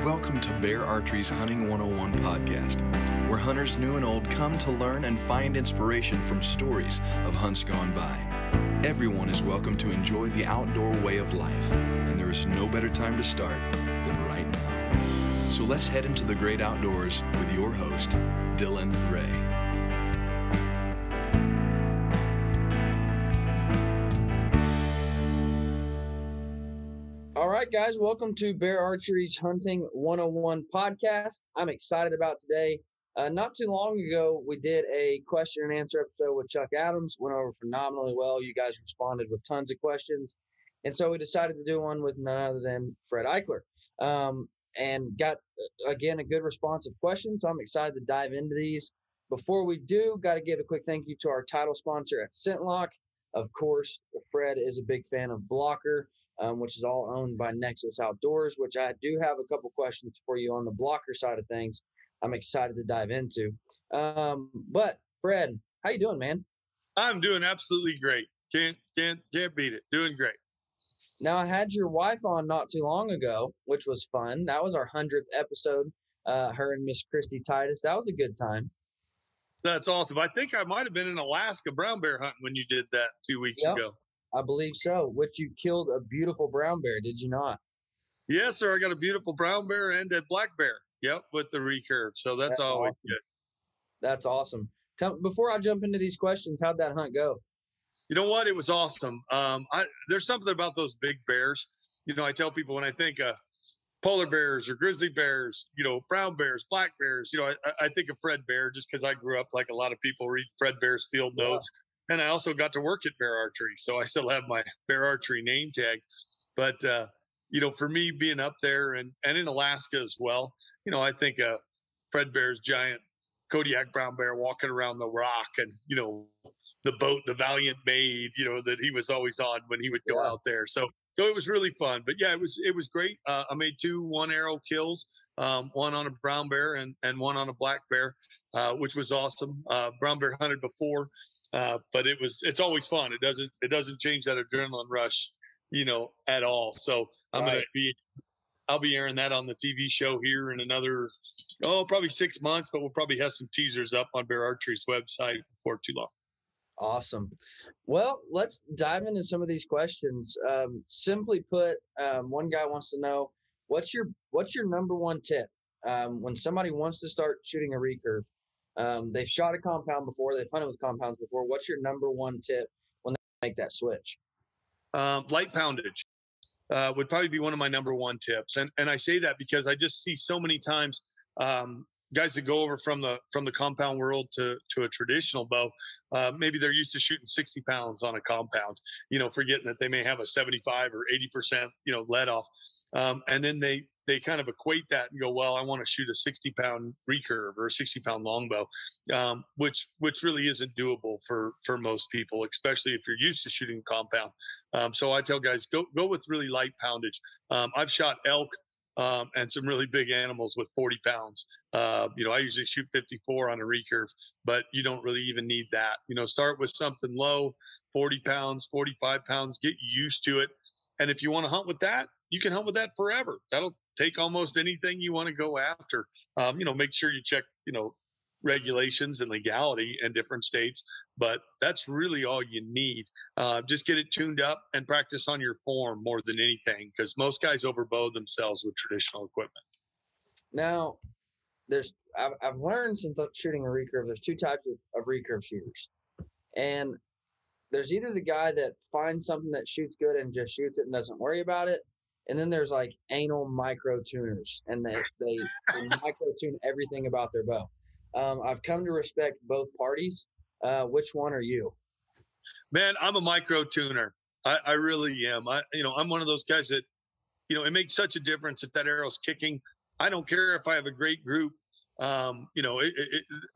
Welcome to Bear Archery's Hunting 101 podcast, where hunters new and old come to learn and find inspiration from stories of hunts gone by. Everyone is welcome to enjoy the outdoor way of life, and there is no better time to start than right now. So let's head into the great outdoors with your host, Dylan Ray. All right, guys, welcome to Bear Archery's Hunting 101 podcast. I'm excited about today. Not too long ago, we did a question and answer episode with Chuck Adams. Went over phenomenally well. You guys responded with tons of questions. And so we decided to do one with none other than Fred Eichler. And got, again, a good response of questions. So I'm excited to dive into these. Before we do, got to give a quick thank you to our title sponsor at ScentLock. Of course, Fred is a big fan of Blocker, which is all owned by Nexus Outdoors, which I do have a couple questions for you on the Blocker side of things. I'm excited to dive into. But Fred, how you doing, man? I'm doing absolutely great. Can't beat it. Doing great. Now, I had your wife on not too long ago, which was fun. That was our 100th episode, her and Miss Christy Titus. That was a good time. That's awesome. I think I might have been in Alaska brown bear hunting when you did that 2 weeks ago. I believe so, which you killed a beautiful brown bear, did you not? Yes, sir. I got a beautiful brown bear and a black bear. Yep, with the recurve. So that's always awesome. Good. That's awesome. Before I jump into these questions, how'd that hunt go? You know what? It was awesome. There's something about those big bears. You know, I tell people when I think of polar bears or grizzly bears, you know, brown bears, black bears, you know, I think of Fred Bear just because I grew up like a lot of people read Fred Bear's field notes. And I also got to work at Bear Archery. So I still have my Bear Archery name tag. But, you know, for me being up there and in Alaska as well, you know, I think Fred Bear's giant Kodiak brown bear walking around the rock and, you know, the boat, the Valiant made, you know, that he was always on when he would go out there. So it was really fun. But yeah, it was great. I made 2 one-arrow kills, one on a brown bear and one on a black bear, which was awesome. Brown bear hunted before. But it's always fun. It doesn't change that adrenaline rush, you know, at all. So I'll be airing that on the TV show here in another, probably 6 months, but we'll probably have some teasers up on Bear Archery's website before too long. Awesome. Well, let's dive into some of these questions. Simply put, one guy wants to know, what's your number one tip when somebody wants to start shooting a recurve? They've shot a compound before. They've hunted with compounds before. What's your number one tip when they make that switch? Light poundage would probably be one of my number one tips. And I say that because I just see so many times guys that go over from the compound world to a traditional bow. Maybe they're used to shooting 60 pounds on a compound, you know, forgetting that they may have a 75 or 80%, you know, let off. And then they kind of equate that and go, well, I want to shoot a 60-pound recurve or a 60-pound longbow, which really isn't doable for most people, especially if you're used to shooting compound. So I tell guys, go with really light poundage. I've shot elk and some really big animals with 40 pounds. You know, I usually shoot 54 on a recurve, but you don't really even need that. You know, start with something low, 40 pounds, 45 pounds, get used to it. And if you want to hunt with that, you can hunt with that forever. That'll take almost anything you want to go after. You know, make sure you check, you know, regulations and legality in different states, but that's really all you need. Just get it tuned up and practice on your form more than anything, because most guys overbow themselves with traditional equipment. Now, I've learned since I'm shooting a recurve, there's 2 types of recurve shooters. And there's either the guy that finds something that shoots good and just shoots it and doesn't worry about it. And then there's like anal micro tuners, and they micro tune everything about their bow. I've come to respect both parties. Which one are you? Man, I'm a micro tuner. I really am. I'm one of those guys that, you know, it makes such a difference if that arrow's kicking. I don't care if I have a great group. You know,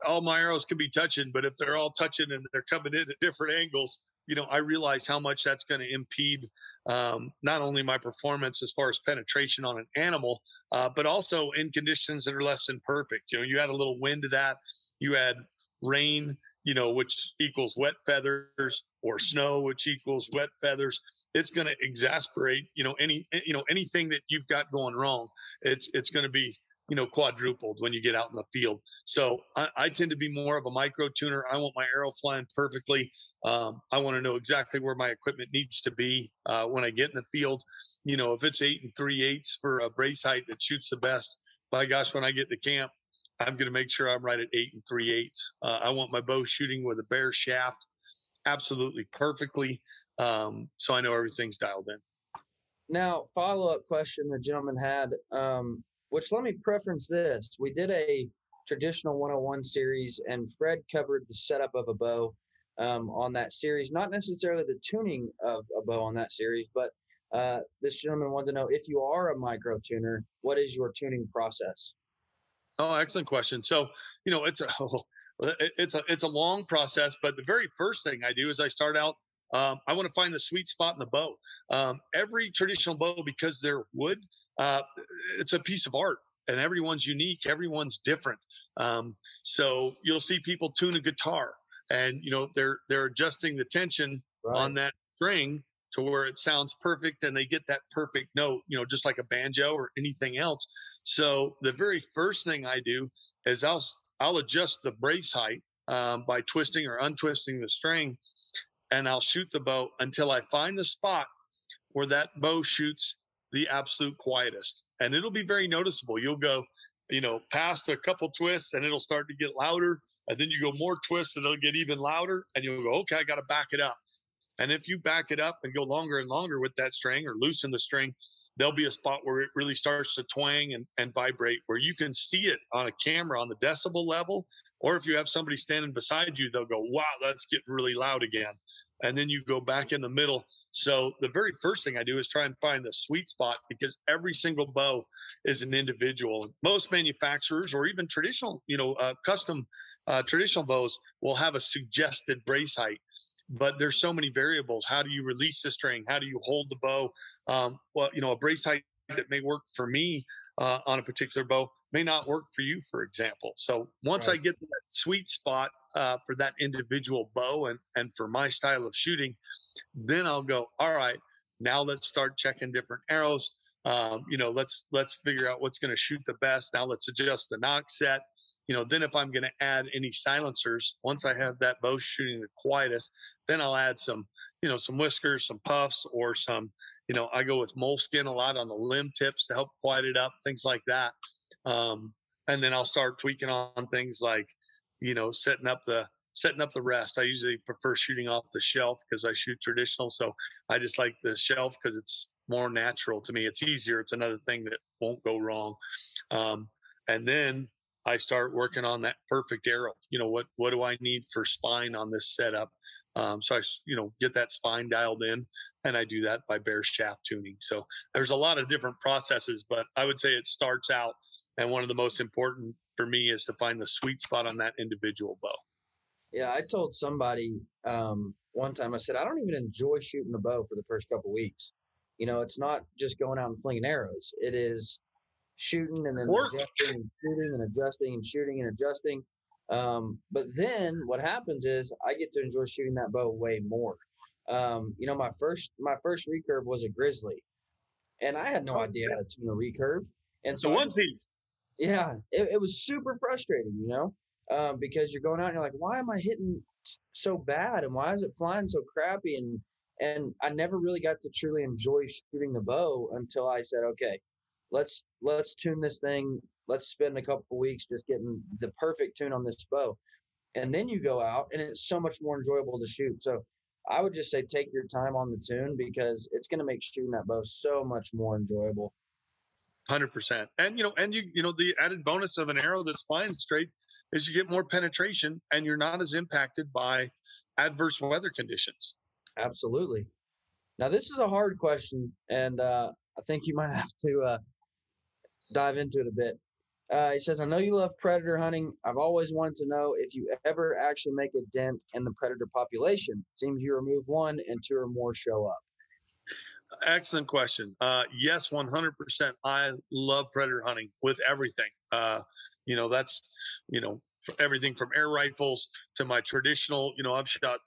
all my arrows can be touching, but if they're all touching and they're coming in at different angles, you know, I realize how much that's going to impede not only my performance as far as penetration on an animal, but also in conditions that are less than perfect. You know, you add a little wind to that, you add rain, which equals wet feathers, or snow, which equals wet feathers. It's going to exasperate, anything that you've got going wrong. It's going to be, quadrupled when you get out in the field. So I tend to be more of a micro tuner. I want my arrow flying perfectly. I want to know exactly where my equipment needs to be when I get in the field. If it's 8 3/8 for a brace height that shoots the best, by gosh, when I get to camp, I'm going to make sure I'm right at 8 3/8. I want my bow shooting with a bare shaft absolutely perfectly. So I know everything's dialed in. Now, follow-up question the gentleman had, which let me preference this. We did a traditional 101 series, and Fred covered the setup of a bow on that series, not necessarily the tuning of a bow on that series, but this gentleman wanted to know, if you are a micro tuner, what is your tuning process? Oh, excellent question. So, it's a long process, but the very first thing I do is I start out. I want to find the sweet spot in the bow. Every traditional bow, because they're wood, it's a piece of art, and everyone's unique. Everyone's different. So you'll see people tune a guitar, and they're adjusting the tension on that string to where it sounds perfect, and they get that perfect note. Just like a banjo or anything else. So the very first thing I do is I'll adjust the brace height by twisting or untwisting the string, and I'll shoot the bow until I find the spot where that bow shoots the absolute quietest. And it'll be very noticeable. You'll go, past a couple twists, and it'll start to get louder. And then you go more twists, and it'll get even louder. And you'll go, okay, I got to back it up. And if you back it up and go longer and longer with that string, or loosen the string, there'll be a spot where it really starts to twang and vibrate, where you can see it on a camera on the decibel level. Or if you have somebody standing beside you, they'll go, wow, that's getting really loud again. And then you go back in the middle. So the very first thing I do is try and find the sweet spot, because every single bow is an individual. Most manufacturers, or even traditional, custom traditional bows, will have a suggested brace height. But there's so many variables. How do you release the string? How do you hold the bow? A brace height that may work for me on a particular bow may not work for you, for example. So once I get that sweet spot for that individual bow and for my style of shooting, then I'll go, all right, now let's start checking different arrows. Let's figure out what's going to shoot the best. Now let's adjust the knock set. Then if I'm going to add any silencers, once I have that bow shooting the quietest, then I'll add some whiskers, some puffs, or some, I go with moleskin a lot on the limb tips to help quiet it up, things like that. And then I'll start tweaking on things like, setting up the rest. I usually prefer shooting off the shelf because I shoot traditional. So I just like the shelf because it's more natural to me. It's easier. It's another thing that won't go wrong. And then I start working on that perfect arrow. What do I need for spine on this setup? So I, get that spine dialed in, and I do that by bare shaft tuning. So there's a lot of different processes, but I would say it starts out, and one of the most important for me is to find the sweet spot on that individual bow. Yeah, I told somebody one time, I said, I don't even enjoy shooting a bow for the first couple of weeks. It's not just going out and flinging arrows. It is shooting and then adjusting and shooting and adjusting and shooting and adjusting. But then what happens is I get to enjoy shooting that bow way more. My first recurve was a grizzly, and I had no idea how to tune a recurve. And so one piece. Yeah, it was super frustrating, because you're going out and you're like, why am I hitting so bad, and why is it flying so crappy? And I never really got to truly enjoy shooting the bow until I said, okay, let's tune this thing. Let's spend a couple of weeks just getting the perfect tune on this bow. And then you go out and it's so much more enjoyable to shoot. So I would just say take your time on the tune, because it's going to make shooting that bow so much more enjoyable. 100%. And the added bonus of an arrow that's flying straight is you get more penetration, and you're not as impacted by adverse weather conditions. Absolutely. Now, this is a hard question, and I think you might have to dive into it a bit. He says, I know you love predator hunting. I've always wanted to know if you ever actually make a dent in the predator population. It seems you remove one and two or more show up. Excellent question. Yes, 100%. I love predator hunting with everything. That's, everything from air rifles to my traditional, I've shot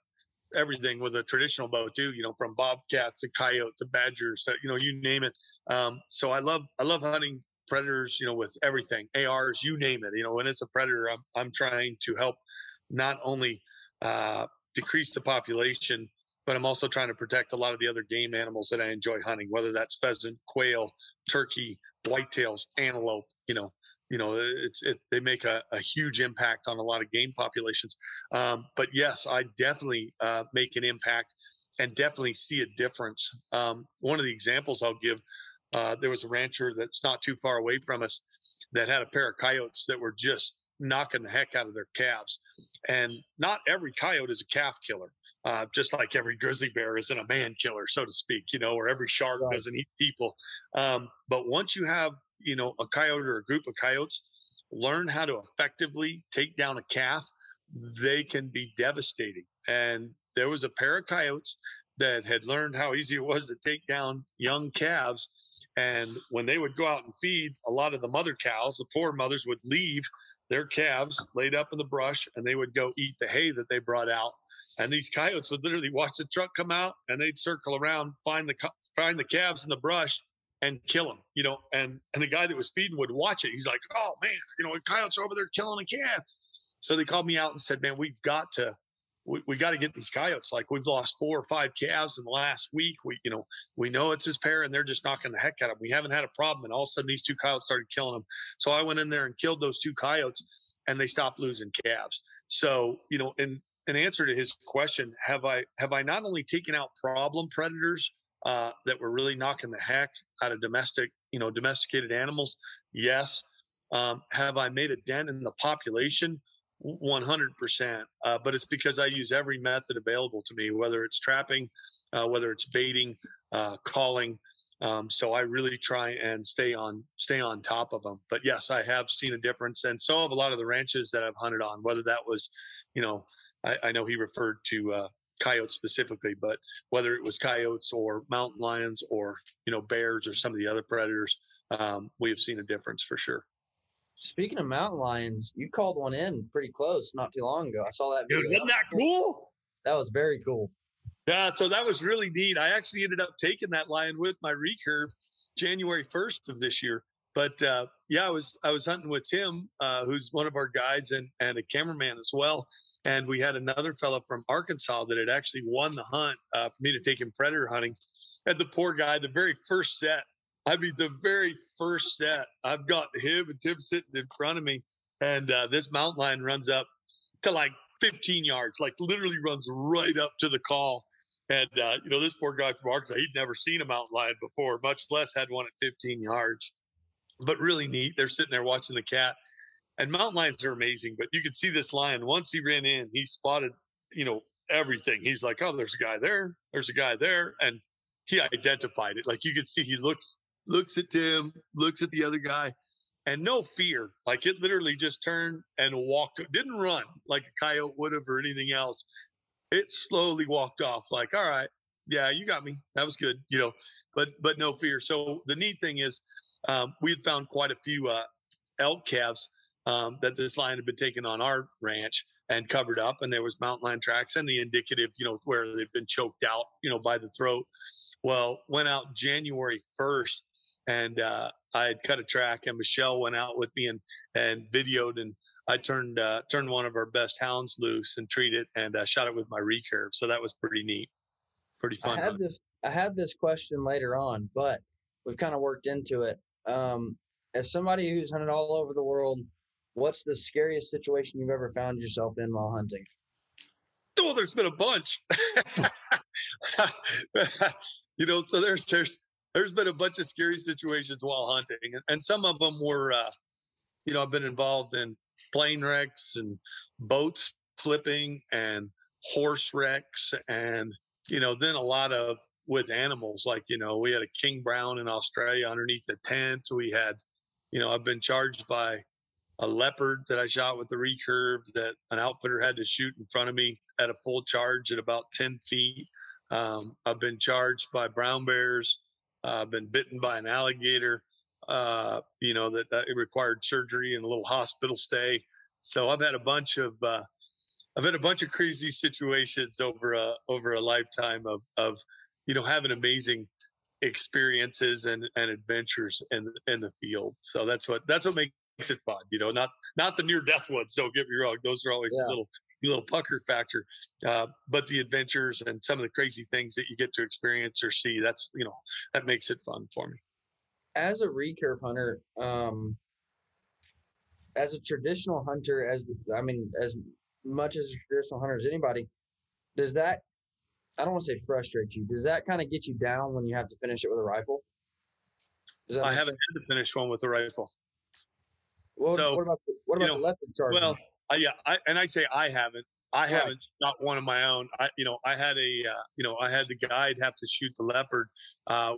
everything with a traditional bow too, from bobcats to coyote to badgers to, you name it. So I love hunting predators, with everything, ARs, you name it. When it's a predator, I'm trying to help not only decrease the population, but I'm also trying to protect a lot of the other game animals that I enjoy hunting, whether that's pheasant, quail, turkey, whitetails, antelope. They make a huge impact on a lot of game populations. But yes, I definitely make an impact and definitely see a difference. One of the examples I'll give, there was a rancher that's not too far away from us that had a pair of coyotes that were just knocking the heck out of their calves. And not every coyote is a calf killer. Just like every grizzly bear isn't a man killer, so to speak, or every shark doesn't eat people. But once you have, a coyote or a group of coyotes learn how to effectively take down a calf, they can be devastating. And there was a pair of coyotes that had learned how easy it was to take down young calves. And when they would go out and feed, a lot of the mother cows, the poor mothers, would leave their calves laid up in the brush, and they would go eat the hay that they brought out. And these coyotes would literally watch the truck come out, and they'd circle around, find the calves in the brush, and kill them. And the guy that was feeding would watch it. He's like, "Oh man, the coyotes are over there killing a calf." So they called me out and said, "Man, we got to get these coyotes. Like, we've lost 4 or 5 calves in the last week. We know it's this pair, and they're just knocking the heck out of them. We haven't had a problem." And all of a sudden, these 2 coyotes started killing them. So I went in there and killed those 2 coyotes, and they stopped losing calves. So in answer to his question, have I not only taken out problem predators that were really knocking the heck out of domesticated animals? Yes. Have I made a dent in the population? 100%. But it's because I use every method available to me, whether it's trapping, whether it's baiting, calling. So I really try and stay on top of them. But yes, I have seen a difference, and so have a lot of the ranches that I've hunted on. Whether that was, I know he referred to coyotes specifically, but whether it was coyotes or mountain lions or bears or some of the other predators, we have seen a difference for sure. Speaking of mountain lions, you called one in pretty close not too long ago. I saw that video. Dude, wasn't that cool? That was very cool. Yeah, so that was really neat. I actually ended up taking that lion with my recurve January 1st of this year. But yeah, I was hunting with Tim, who's one of our guides and a cameraman as well. And we had another fella from Arkansas that had actually won the hunt for me to take him predator hunting. And the poor guy, the very first set, I've got him and Tim sitting in front of me. And this mountain lion runs up to like 15 yards, like literally runs right up to the call. And, this poor guy from Arkansas, he'd never seen a mountain lion before, much less had one at 15 yards. But really neat. They're sitting there watching the cat. And mountain lions are amazing. But you could see this lion, once he ran in, he spotted, everything. He's like, "Oh, there's a guy there. There's a guy there." And he identified it. Like, you could see he looks at Tim, looks at the other guy, and no fear. Like, it literally just turned and walked. Didn't run like a coyote would have or anything else. It slowly walked off like, "All right, yeah, you got me. That was good." But no fear. So the neat thing is, we had found quite a few elk calves that this lion had been taking on our ranch and covered up, and there was mountain lion tracks and the indicative, where they've been choked out, by the throat. Well, went out January 1st, and I had cut a track, and Michelle went out with me and videoed, and I turned one of our best hounds loose and treated it, and shot it with my recurve. So that was pretty neat, pretty fun. I had this question later on, but we've kind of worked into it. As somebody who's hunted all over the world, what's the scariest situation you've ever found yourself in while hunting? Oh, there's been a bunch. So there's been a bunch of scary situations while hunting, and some of them were, I've been involved in plane wrecks and boats flipping and horse wrecks, and then a lot of with animals. Like, we had a king brown in Australia underneath the tent. We had, I've been charged by a leopard that I shot with the recurve that an outfitter had to shoot in front of me at a full charge at about 10 feet. I've been charged by brown bears. I've been bitten by an alligator, that it required surgery and a little hospital stay. So I've had a bunch of crazy situations over a lifetime of having amazing experiences and adventures in the field. So that's what makes it fun. Not the near death ones. Don't get me wrong; those are always a little pucker factor. But the adventures and some of the crazy things that you get to experience or see, that makes it fun for me. As a recurve hunter, as a traditional hunter, as much as a traditional hunter as anybody, does that, I don't want to say frustrate you, does that kind of get you down when you have to finish it with a rifle? I haven't had to finish one with a rifle. What about the leopard charger? Well, I say I haven't. I haven't shot one of my own. I had the guide have to shoot the leopard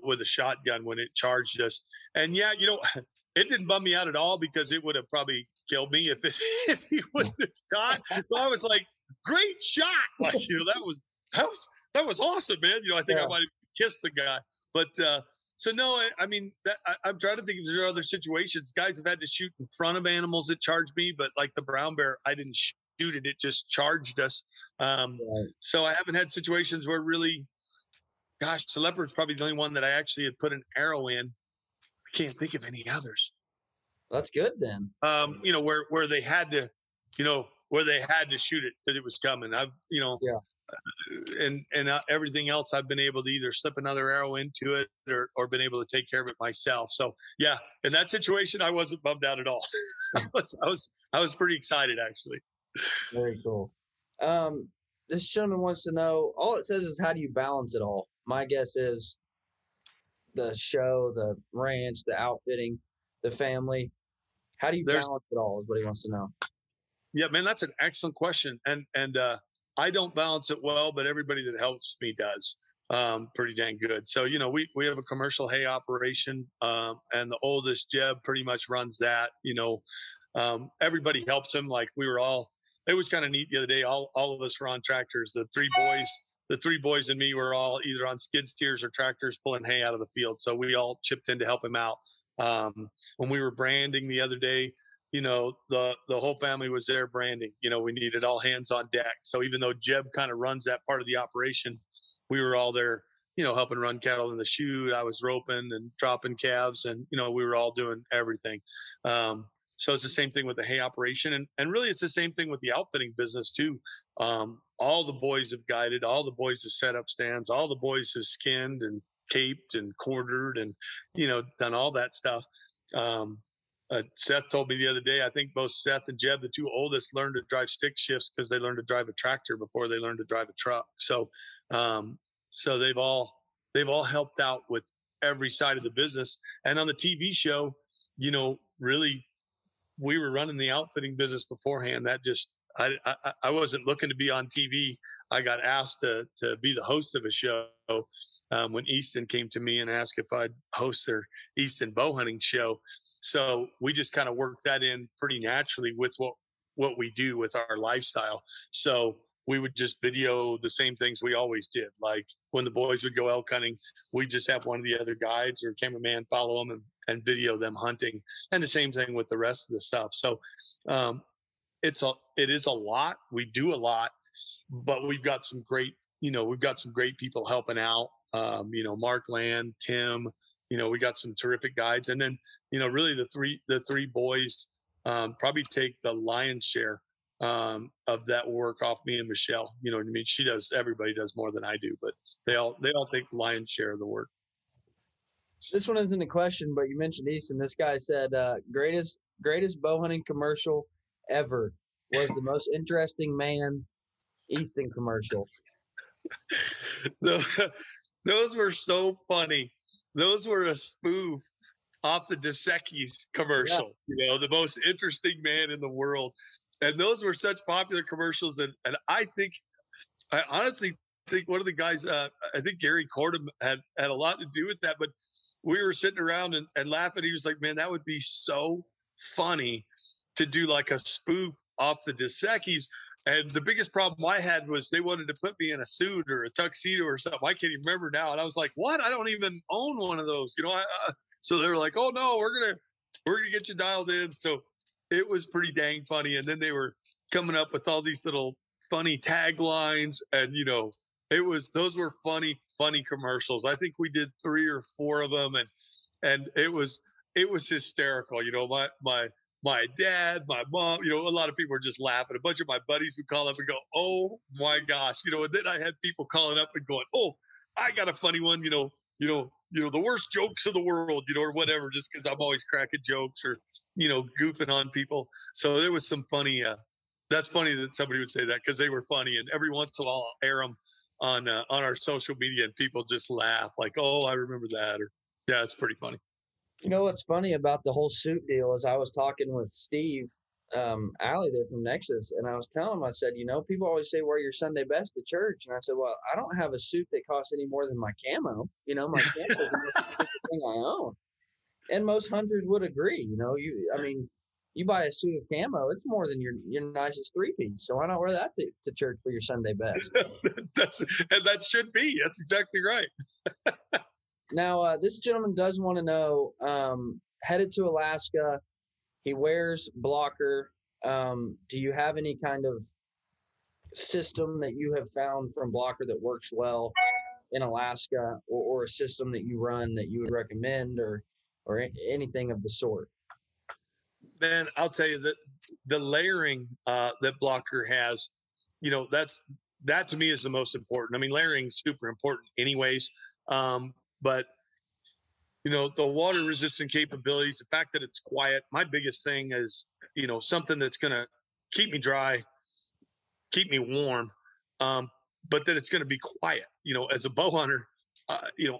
with a shotgun when it charged us. And it didn't bum me out at all because it would have probably killed me if he wouldn't have shot. So I was like, great shot. Like, that was awesome, man. I think I might have kissed the guy. But so no, I'm trying to think if there are other situations. Guys have had to shoot in front of animals that charged me, but like the brown bear, I didn't shoot it; it just charged us. So I haven't had situations where really, gosh, the leopard's probably the only one that I actually had put an arrow in. I can't think of any others. That's good then. Where they had to, where they had to shoot it because it was coming. And everything else, I've been able to either slip another arrow into it or been able to take care of it myself. So yeah, in that situation, I wasn't bummed out at all. I was pretty excited actually. Very cool. This gentleman wants to know, all it says is, how do you balance it all? My guess is the show, the ranch, the outfitting, the family. How do you balance it all is what he wants to know. Yeah, man, that's an excellent question. And I don't balance it well, but everybody that helps me does pretty dang good. So, we have a commercial hay operation, and the oldest, Jeb, pretty much runs that. Everybody helps him. Like it was kind of neat the other day. All of us were on tractors. The three boys and me were all either on skid steers or tractors pulling hay out of the field. So we all chipped in to help him out. When we were branding the other day, the whole family was there branding. We needed all hands on deck. So even though Jeb kind of runs that part of the operation, we were all there, helping run cattle in the chute. I was roping and dropping calves, and we were all doing everything. So it's the same thing with the hay operation, and really it's the same thing with the outfitting business too. All the boys have guided, all the boys have set up stands, all the boys have skinned and caped and quartered and done all that stuff. Seth told me the other day, I think both Seth and Jeb, the two oldest, learned to drive stick shifts because they learned to drive a tractor before they learned to drive a truck. So, so they've all helped out with every side of the business. And on the TV show, really, we were running the outfitting business beforehand. That just, I wasn't looking to be on TV. I got asked to be the host of a show when Easton came to me and asked if I'd host their Easton bow hunting show. So we just kind of worked that in pretty naturally with what we do with our lifestyle. So we would just video the same things we always did. Like when the boys would go elk hunting, we just have one of the other guides or cameraman follow them and video them hunting. And the same thing with the rest of the stuff. So it is a lot. We do a lot, but we've got some great people helping out. Mark Land, Tim. We got some terrific guides, and then really the three boys probably take the lion's share of that work off me and Michelle. You know what I mean? Everybody does more than I do, but they all take the lion's share of the work. This one isn't a question, but you mentioned Easton. This guy said greatest bow hunting commercial ever was the most interesting man Easton commercial. Those were so funny. Those were a spoof off the DeSecchi's commercial, the most interesting man in the world. And those were such popular commercials. And I honestly think one of the guys, I think Gary Cordham had a lot to do with that, but we were sitting around and laughing. He was like, man, that would be so funny to do like a spoof off the DeSecchi's. And the biggest problem I had was they wanted to put me in a suit or a tuxedo or something. I can't even remember now. And I was like, what? I don't even own one of those. So they were like, oh no, we're gonna get you dialed in. So it was pretty dang funny. And then they were coming up with all these little funny taglines, and those were funny commercials. I think we did 3 or 4 of them, and it was hysterical. My dad, my mom, a lot of people were just laughing. A bunch of my buddies would call up and go, "Oh my gosh," and then I had people calling up and going, "Oh, I got a funny one," the worst jokes of the world, or whatever, just because I'm always cracking jokes or, goofing on people. So there was some funny, that's funny that somebody would say that, because they were funny. And every once in a while I'll air them on our social media, and people just laugh like, "Oh, I remember that." Or, yeah, it's pretty funny. What's funny about the whole suit deal is I was talking with Steve Alley there from Nexus, and I was telling him, I said, people always say wear your Sunday best to church, and I said, well, I don't have a suit that costs any more than my camo. My camo is the most expensive thing I own, and most hunters would agree. You buy a suit of camo, it's more than your nicest 3-piece. So why not wear that to church for your Sunday best? And that should be. That's exactly right. Now, this gentleman does want to know, headed to Alaska, he wears blocker. Do you have any kind of system that you have found from blocker that works well in Alaska, or a system that you run that you would recommend, or anything of the sort? Man, I'll tell you that the layering that blocker has, that to me is the most important. I mean, layering is super important anyways. But the water resistant capabilities, the fact that it's quiet. My biggest thing is, something that's going to keep me dry, keep me warm, but that it's going to be quiet. As a bow hunter,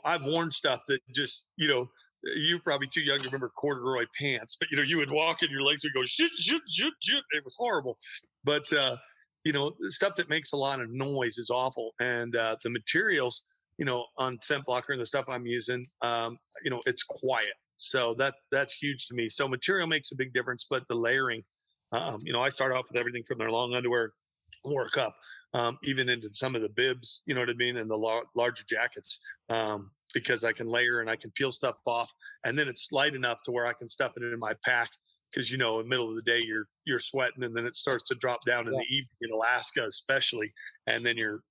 I've worn stuff that just, you're probably too young to remember corduroy pants, but you would walk and your legs would go shoot, shoot, shoot, shoot. It was horrible. But stuff that makes a lot of noise is awful. And the materials, on scent blocker and the stuff I'm using, it's quiet. So that's huge to me. So material makes a big difference, but the layering, I start off with everything from their long underwear, work up, even into some of the bibs, you know what I mean? And the larger jackets, because I can layer and I can peel stuff off, and then it's light enough to where I can stuff it in my pack. Cause in the middle of the day, you're sweating, and then it starts to drop down in the evening in Alaska, especially. And then you're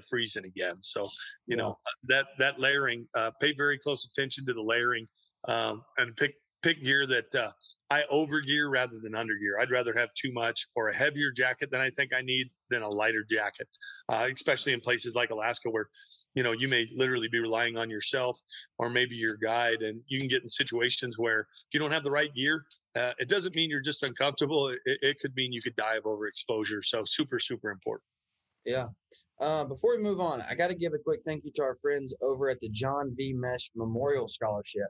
freezing again. So, that layering, pay very close attention to the layering, and pick gear that I overgear rather than undergear. I'd rather have too much or a heavier jacket than I think I need than a lighter jacket, especially in places like Alaska where, you may literally be relying on yourself or maybe your guide, and you can get in situations where if you don't have the right gear, it doesn't mean you're just uncomfortable. It could mean you could die of overexposure. So super, super important. Yeah. Before we move on, I got to give a quick thank you to our friends over at the John V. Mesh Memorial Scholarship.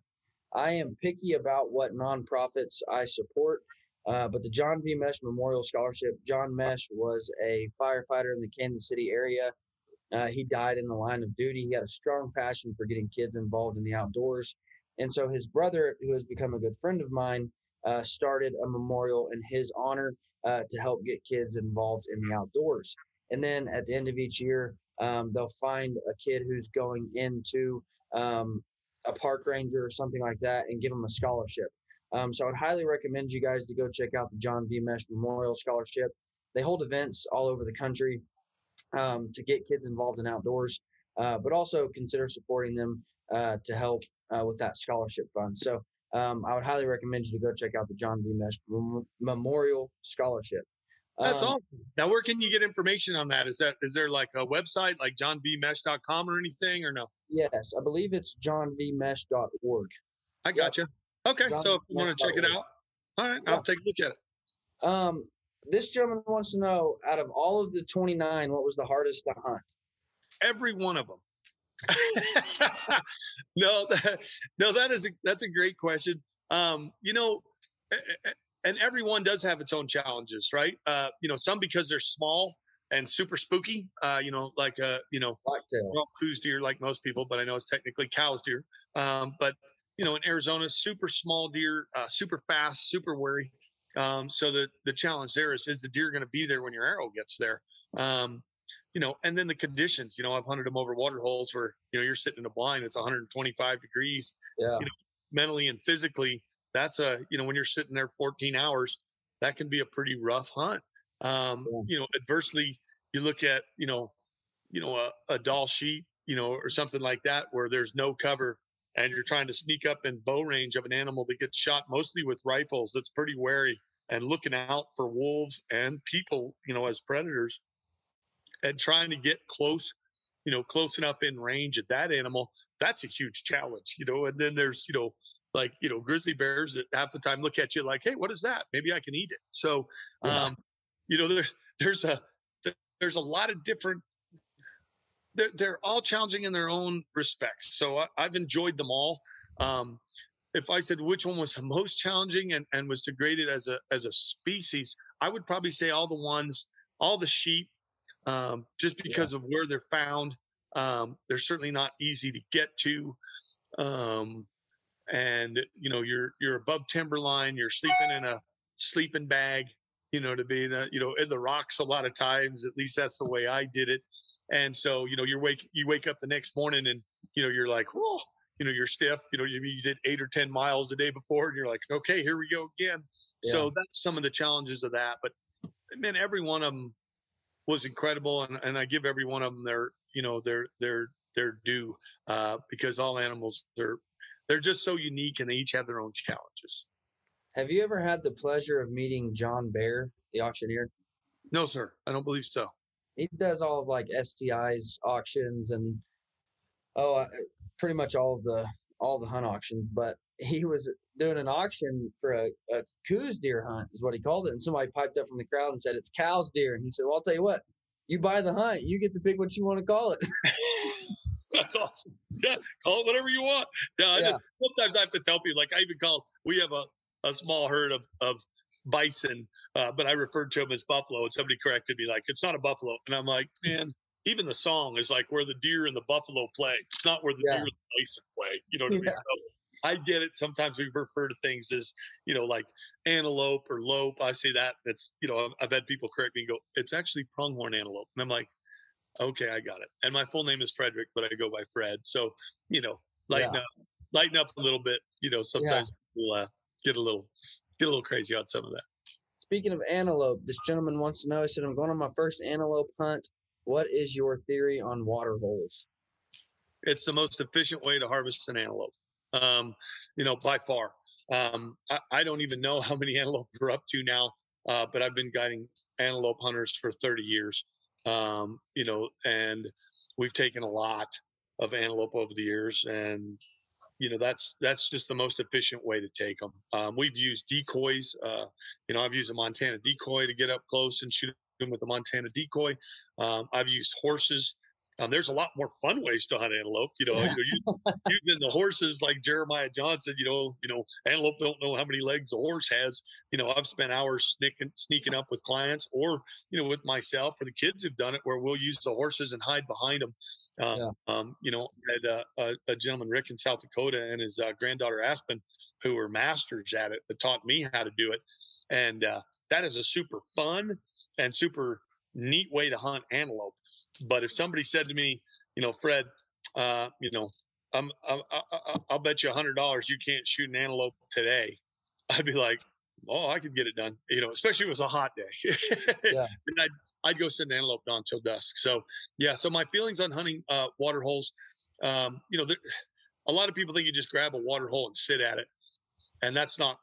I am picky about what nonprofits I support, but the John V. Mesh Memorial Scholarship, John Mesh was a firefighter in the Kansas City area. He died in the line of duty. He had a strong passion for getting kids involved in the outdoors. And so his brother, who has become a good friend of mine, started a memorial in his honor to help get kids involved in the outdoors. And then at the end of each year, they'll find a kid who's going into a park ranger or something like that and give them a scholarship. So I'd highly recommend you guys to go check out the John V. Mesh Memorial Scholarship. They hold events all over the country to get kids involved in outdoors, but also consider supporting them to help with that scholarship fund. So I would highly recommend you to go check out the John V. Mesh Memorial Scholarship. That's awesome. Now, where can you get information on that? Is there like a website like johnvmesh.com or anything, or no? Yes, I believe it's johnvmesh.org. I gotcha. Okay, so if you want to check it out, all right, I'll take a look at it. This gentleman wants to know, out of all of the 29, what was the hardest to hunt? Every one of them. That's a great question. And everyone does have its own challenges, right? Some because they're small and super spooky, Whitetail. Who's deer, like most people, but I know it's technically cow's deer. But in Arizona, super small deer, super fast, super wary. So the challenge there is the deer going to be there when your arrow gets there? And then the conditions, I've hunted them over water holes where, you're sitting in a blind, it's 125 degrees, mentally and physically. That's when you're sitting there 14 hours, that can be a pretty rough hunt. Adversely, you look at, a Dall sheep, or something like that, where there's no cover and you're trying to sneak up in bow range of an animal that gets shot mostly with rifles. That's pretty wary and looking out for wolves and people, as predators, and trying to get close, close enough in range at that animal. That's a huge challenge, and then there's, grizzly bears that half the time look at you like, hey, what is that? Maybe I can eat it. So, there's a lot of different, they're all challenging in their own respects. So I've enjoyed them all. If I said which one was the most challenging and was degraded as a species, I would probably say all the sheep, just because of where they're found. They're certainly not easy to get to. And you're above timberline, you're sleeping in a sleeping bag, to be in the rocks a lot of times. At least that's the way I did it. And so, you wake up the next morning and, you're like, whoa, you're stiff, you did 8 or 10 miles the day before and you're like, okay, here we go again. Yeah. So that's some of the challenges of that. But man, every one of them was incredible. And I give every one of them their due, because all animals they're just so unique and they each have their own challenges. Have you ever had the pleasure of meeting John Bear, the auctioneer? No, sir. I don't believe so. He does all of like STIs auctions and pretty much all the hunt auctions. But he was doing an auction for a coos deer hunt, is what he called it. And somebody piped up from the crowd and said, "It's cow's deer." And he said, "Well, I'll tell you what, you buy the hunt, you get to pick what you want to call it." That's awesome. Yeah, call it whatever you want. Sometimes I have to tell people, like I even we have a small herd of bison, but I referred to them as buffalo, and somebody corrected me like, it's not a buffalo. And I'm like, man, even the song is like where the deer and the buffalo play. It's not where the deer and the bison play. You know what I mean? So I get it. Sometimes we refer to things as, like antelope or lope. I say that. It's, I've had people correct me and go, it's actually pronghorn antelope. And I'm like, okay, I got it. And my full name is Frederick, but I go by Fred. So, lighten up a little bit. Sometimes we'll get a little crazy on some of that. Speaking of antelope, this gentleman wants to know, he said, I'm going on my first antelope hunt. What is your theory on water holes? It's the most efficient way to harvest an antelope, by far. I don't even know how many antelope we're up to now, but I've been guiding antelope hunters for 30 years. And we've taken a lot of antelope over the years, and that's just the most efficient way to take them. We've used decoys. I've used a Montana decoy to get up close and shoot them with the Montana decoy. I've used horses. There's a lot more fun ways to hunt antelope. Using the horses like Jeremiah Johnson. Antelope don't know how many legs a horse has. I've spent hours sneaking up with clients, or with myself, or the kids have done it, where we'll use the horses and hide behind them. Had a gentleman, Rick, in South Dakota, and his granddaughter Aspen, who were masters at it, that taught me how to do it. And that is a super fun and super neat way to hunt antelope. But if somebody said to me, Fred, I'll bet you $100 you can't shoot an antelope today, I'd be like, oh, I could get it done, especially if it was a hot day. And I'd go sit an antelope down till dusk. So, so my feelings on hunting water holes, a lot of people think you just grab a water hole and sit at it. And that's not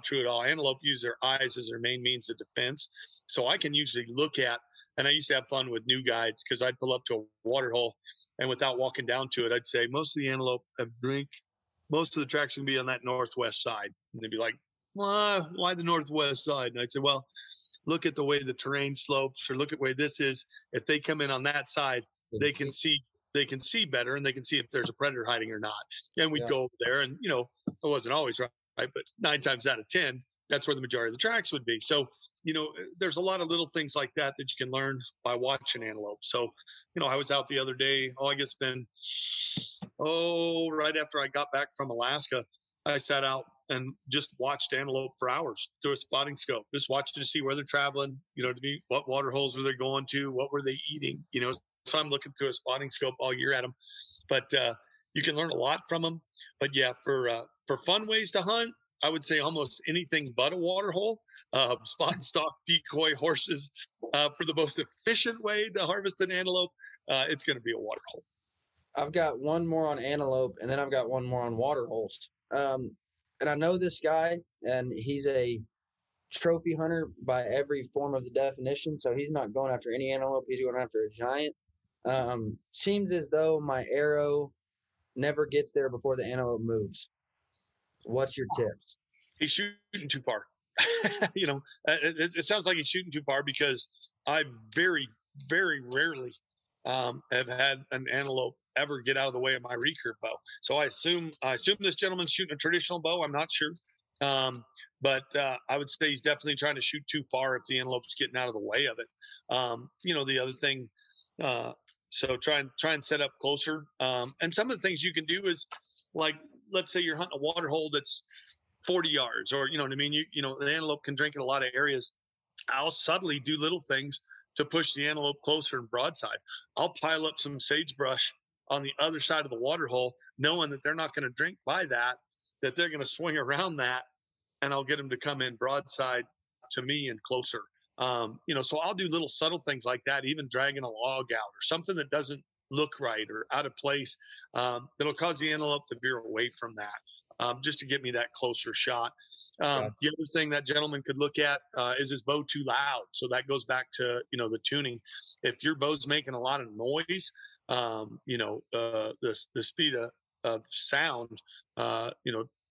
true at all. Antelope use their eyes as their main means of defense. So I can usually look at, and I used to have fun with new guides, because I'd pull up to a water hole, and without walking down to it, I'd say, most of the antelope have drink. Most of the tracks can be on that northwest side. And they'd be like, why the northwest side? And I'd say, well, look at the way the terrain slopes, or look at where this is. If they come in on that side, they can see better, and they can see if there's a predator hiding or not. And we'd go over there, and it wasn't always right, but 9 times out of 10, that's where the majority of the tracks would be. So there's a lot of little things like that you can learn by watching antelope. So, I was out the other day, right after I got back from Alaska, I sat out and just watched antelope for hours through a spotting scope, just watching to see where they're traveling, what water holes were they going to, what were they eating, so I'm looking through a spotting scope all year at them. But you can learn a lot from them. But for fun ways to hunt, I would say almost anything but a water hole. Spot and stalk decoy horses, for the most efficient way to harvest an antelope, it's going to be a water hole. I've got one more on antelope, and then I've got one more on water holes. And I know this guy, and he's a trophy hunter by every form of the definition. So he's not going after any antelope. He's going after a giant. Seems as though my arrow never gets there before the antelope moves. What's your tips? He's shooting too far. It sounds like he's shooting too far, because I very, very rarely have had an antelope ever get out of the way of my recurve bow. So I assume this gentleman's shooting a traditional bow. I'm not sure. But I would say he's definitely trying to shoot too far if the antelope's getting out of the way of it. The other thing, so try and set up closer. And some of the things you can do is, like, let's say you're hunting a water hole that's 40 yards, or, you know what I mean? The antelope can drink in a lot of areas. I'll subtly do little things to push the antelope closer and broadside. I'll pile up some sagebrush on the other side of the water hole, knowing that they're not going to drink by that they're going to swing around that, and I'll get them to come in broadside to me and closer. So I'll do little subtle things like that, even dragging a log out or something that doesn't look right or out of place, that'll cause the antelope to veer away from that, just to get me that closer shot. Gotcha. The other thing that gentleman could look at is his bow too loud. So that goes back to, the tuning. If your bow's making a lot of noise, the speed of sound,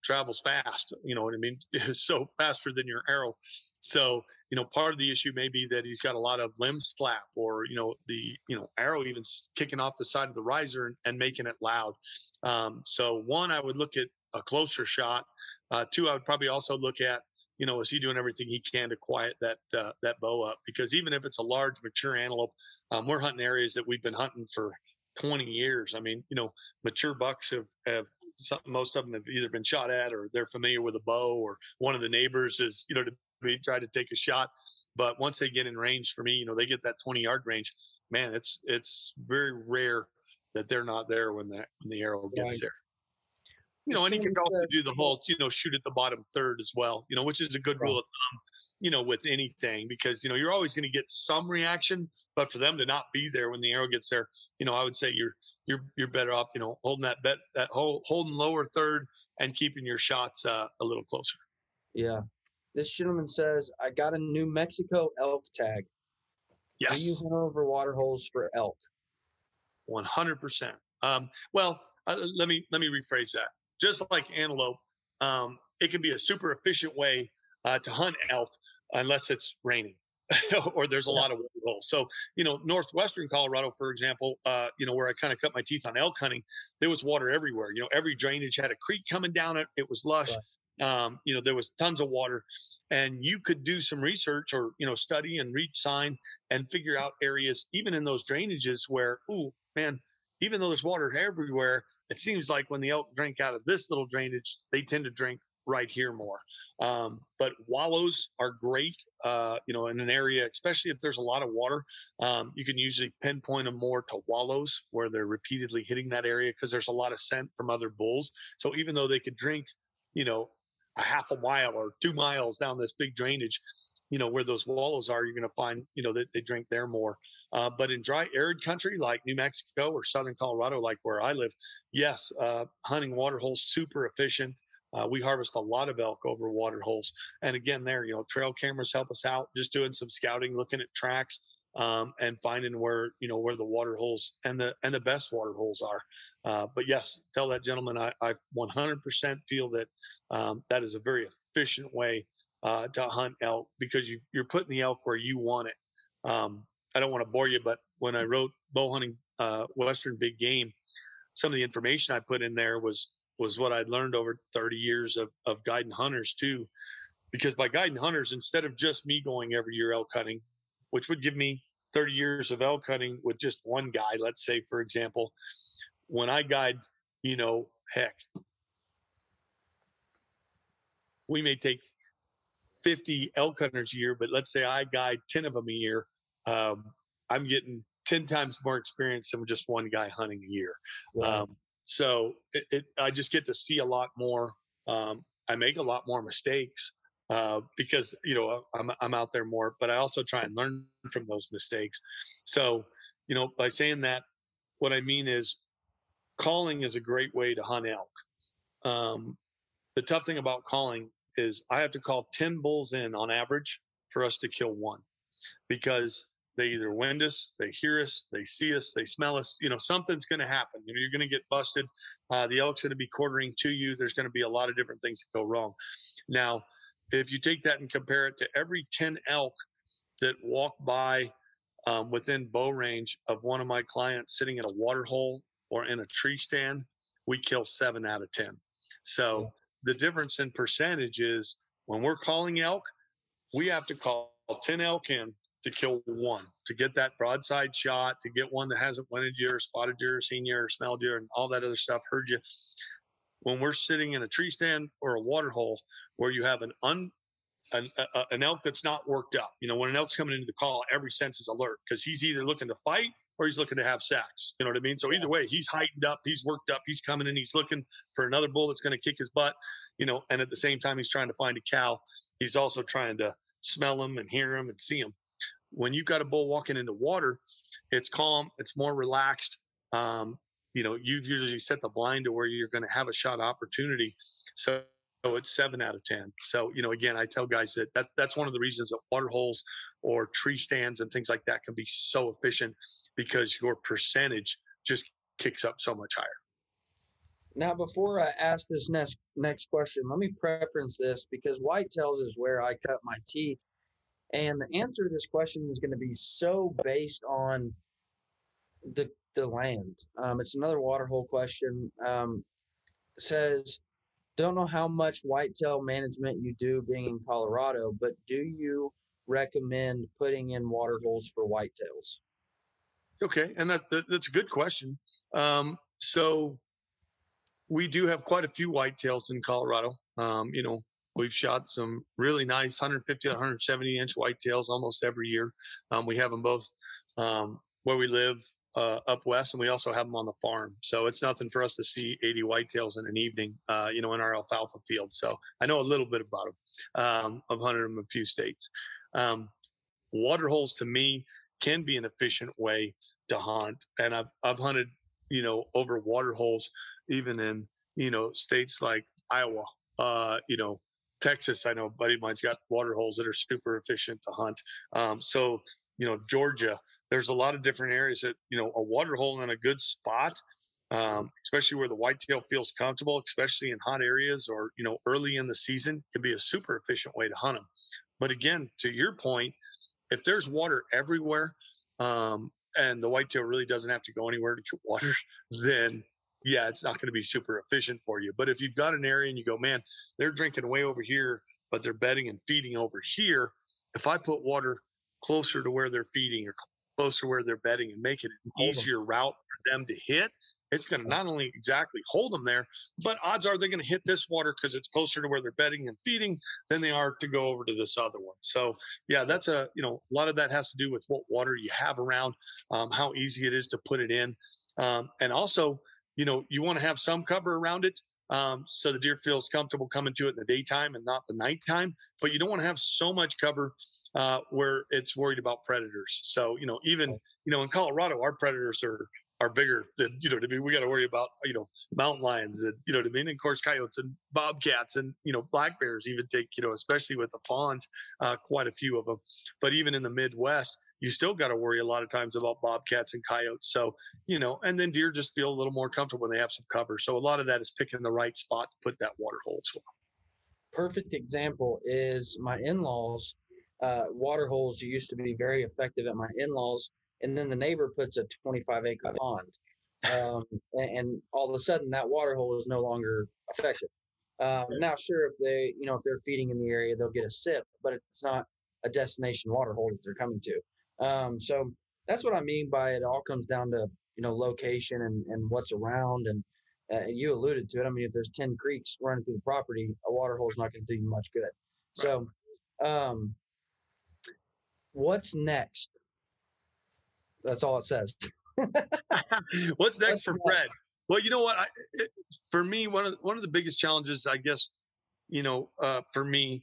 travels fast, you know what I mean? So faster than your arrow. So, part of the issue may be that he's got a lot of limb slap, or, the arrow even kicking off the side of the riser and making it loud. So one, I would look at a closer shot. Two, I would probably also look at, is he doing everything he can to quiet that bow up? Because even if it's a large, mature antelope, we're hunting areas that we've been hunting for 20 years. I mean, mature bucks have most of them have either been shot at, or they're familiar with a bow, or one of the neighbors is, to try to take a shot. But once they get in range, for me, they get that 20-yard range, man, it's very rare that they're not there when the arrow gets there. And you can also do the whole, shoot at the bottom third as well, which is a good rule of thumb, with anything, because, you're always going to get some reaction, but for them to not be there when the arrow gets there, I would say you're better off, holding holding lower third and keeping your shots a little closer. Yeah. This gentleman says, I got a New Mexico elk tag. Yes. Do you hunt over water holes for elk? 100%. Let me rephrase that. Just like antelope, it can be a super efficient way to hunt elk unless it's raining or there's a lot of water holes. So, northwestern Colorado, for example, where I kind of cut my teeth on elk hunting, there was water everywhere. Every drainage had a creek coming down it. It was lush. Right. There was tons of water, and you could do some research or, study and read sign and figure out areas, even in those drainages, where, ooh, man, even though there's water everywhere, it seems like when the elk drink out of this little drainage, they tend to drink right here more. But wallows are great, in an area, especially if there's a lot of water. You can usually pinpoint them more to wallows where they're repeatedly hitting that area, because there's a lot of scent from other bulls. So even though they could drink, a half a mile or 2 miles down this big drainage, where those wallows are, you're going to find, that they drink there more. But in dry, arid country like New Mexico or southern Colorado, like where I live, yes, hunting water holes, super efficient. We harvest a lot of elk over water holes. And again, there, trail cameras help us out, just doing some scouting, looking at tracks, and finding where the water holes and the best water holes are. But yes, tell that gentleman I 100% feel that that is a very efficient way to hunt elk, because you're putting the elk where you want it. I don't want to bore you, but when I wrote Bow Hunting Western Big Game, some of the information I put in there was what I'd learned over 30 years of guiding hunters too. Because by guiding hunters, instead of just me going every year elk hunting, which would give me 30 years of elk hunting with just one guy, let's say, for example, when I guide, heck, we may take 50 elk hunters a year, but let's say I guide 10 of them a year. I'm getting 10 times more experience than just one guy hunting a year. Wow. So I just get to see a lot more. I make a lot more mistakes because I'm out there more, but I also try and learn from those mistakes. So by saying that, what I mean is calling is a great way to hunt elk. The tough thing about calling is I have to call 10 bulls in on average for us to kill one, because they either wind us, they hear us, they see us, they smell us. Something's going to happen. You're going to get busted. The elk's going to be quartering to you. There's going to be a lot of different things that go wrong. Now, if you take that and compare it to every 10 elk that walk by within bow range of one of my clients sitting in a water hole or in a tree stand, we kill 7 out of 10. So the difference in percentage is when we're calling elk, we have to call 10 elk in to kill one, to get that broadside shot, to get one that hasn't winded you or spotted you or seen you or smelled you and all that other stuff, heard you. When we're sitting in a tree stand or a water hole where you have an elk that's not worked up, when an elk's coming into the call, every sense is alert because he's either looking to fight or he's looking to have sex. You know what I mean? So either way, he's heightened up, he's worked up, he's coming in, he's looking for another bull that's going to kick his butt, and at the same time, he's trying to find a cow. He's also trying to smell him and hear him and see him. When you've got a bull walking into water, it's calm, it's more relaxed. You've usually set the blind to where you're going to have a shot opportunity. So it's 7 out of 10. So, again, I tell guys that's one of the reasons that water holes or tree stands and things like that can be so efficient, because your percentage just kicks up so much higher. Now, before I ask this next question, let me preference this, because whitetails is where I cut my teeth. And the answer to this question is going to be so based on the land. It's another water hole question. Says, don't know how much whitetail management you do being in Colorado, but do you recommend putting in water holes for whitetails? Okay, and that's a good question. So we do have quite a few whitetails in Colorado. We've shot some really nice 150 to 170 inch whitetails almost every year. We have them both where we live up west, and we also have them on the farm. So it's nothing for us to see 80 whitetails in an evening, in our alfalfa field. So I know a little bit about them. I've hunted them in a few states. Water holes to me can be an efficient way to hunt, and I've hunted over water holes even in states like Iowa, Texas. I know a buddy of mine's got water holes that are super efficient to hunt. So Georgia, there's a lot of different areas that a water hole in a good spot, especially where the whitetail feels comfortable, especially in hot areas or early in the season, can be a super efficient way to hunt them. But again, to your point, if there's water everywhere, and the whitetail really doesn't have to go anywhere to get water, then it's not going to be super efficient for you. But if you've got an area and you go, man, they're drinking way over here, but they're bedding and feeding over here, if I put water closer to where they're feeding or closer where they're bedding and make it an easier route for them to hit, it's going to not only exactly hold them there, but odds are they're going to hit this water because it's closer to where they're bedding and feeding than they are to go over to this other one. So that's a lot of that has to do with what water you have around, how easy it is to put it in. And also, you want to have some cover around it, so the deer feels comfortable coming to it in the daytime and not the nighttime. But you don't want to have so much cover where it's worried about predators. So even in Colorado, our predators are bigger than we got to worry about mountain lions and and of course coyotes and bobcats and black bears even take especially with the fawns, quite a few of them. But even in the Midwest, you still got to worry a lot of times about bobcats and coyotes. So, and then deer just feel a little more comfortable when they have some cover. So a lot of that is picking the right spot to put that water hole as well. Perfect example is my in-laws. Water holes used to be very effective at my in-laws, and then the neighbor puts a 25-acre pond. And all of a sudden that water hole is no longer effective. Now, sure, if they're feeding in the area, they'll get a sip, but it's not a destination water hole that they're coming to. So that's what I mean by it all comes down to, location and what's around. And you alluded to it. I mean, if there's 10 creeks running through the property, a water hole is not going to do you much good. Right. So, what's next? That's all it says. What's next for Fred? Well, you know what? For me, one of the biggest challenges, I guess, for me